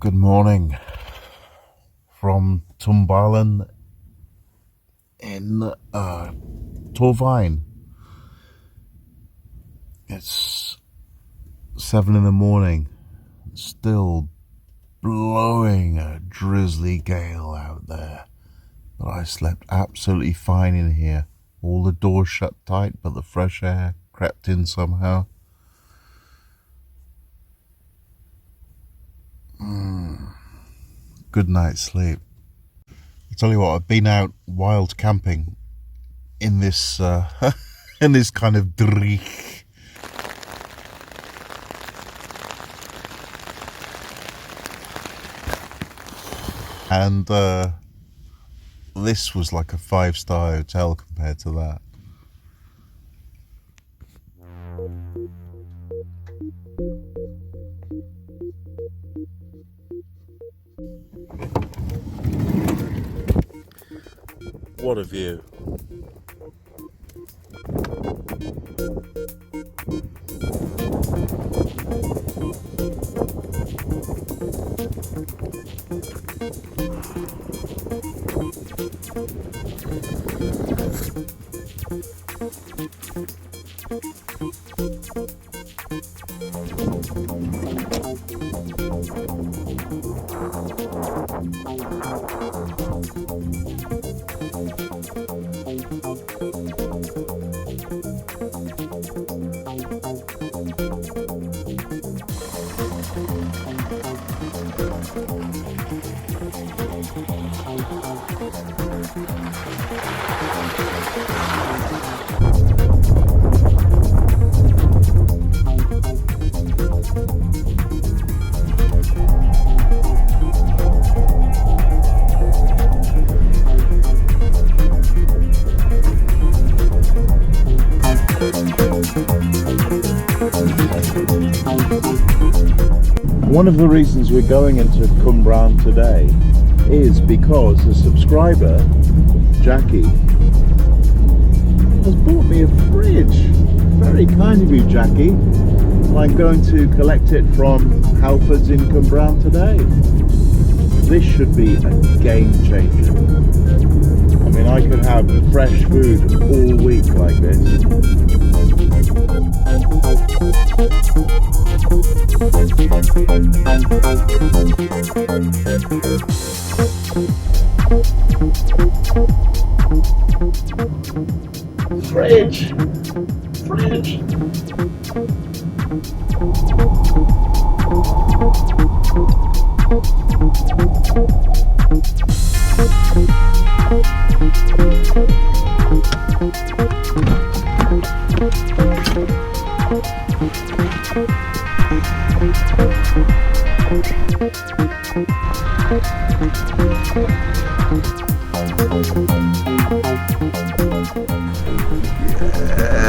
Good morning from Cwmbran in Torvine. It's 7 in the morning, still blowing a drizzly gale out there, but I slept absolutely fine in here. All the doors shut tight, but the fresh air crept in somehow. Good night's sleep. I tell you what, I've been out wild camping in this in this kind of dreich. And this was like a 5-star hotel compared to that. What a view. One of the reasons we're going into Cwmbran today is because a subscriber, Jackie, has bought me a fridge. Very kind of you, Jackie. I'm going to collect it from Halfords in Cwmbran today. This should be a game changer. I mean, I could have fresh food all week like this. Fridge! Fridge!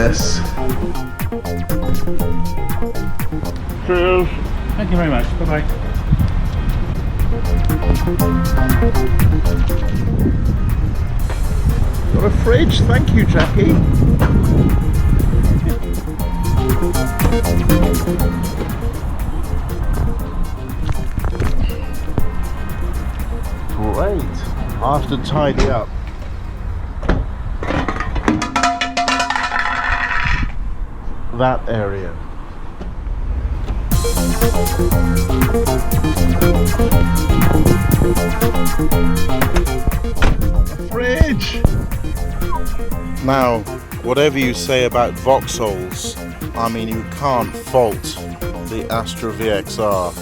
Yes. Cheers. Thank you very much. Bye-bye. Got a fridge, thank you, Jackie. Great. I have to tidy up. That area. A fridge! Now, whatever you say about Vauxhalls, I mean, you can't fault the Astra VXR.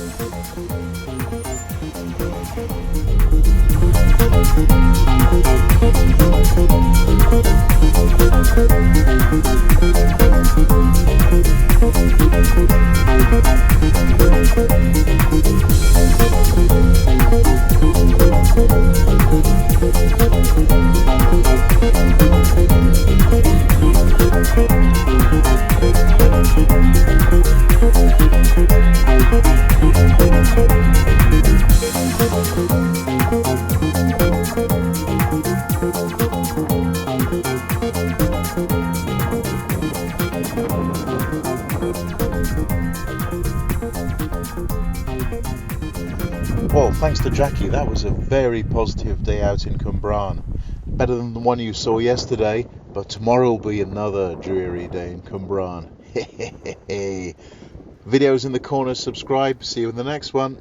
Well, thanks to Jackie, that was a very positive day out in Cwmbran. Better than the one you saw yesterday, but tomorrow will be another dreary day in Cwmbran. Videos in the corner, subscribe, see you in the next one.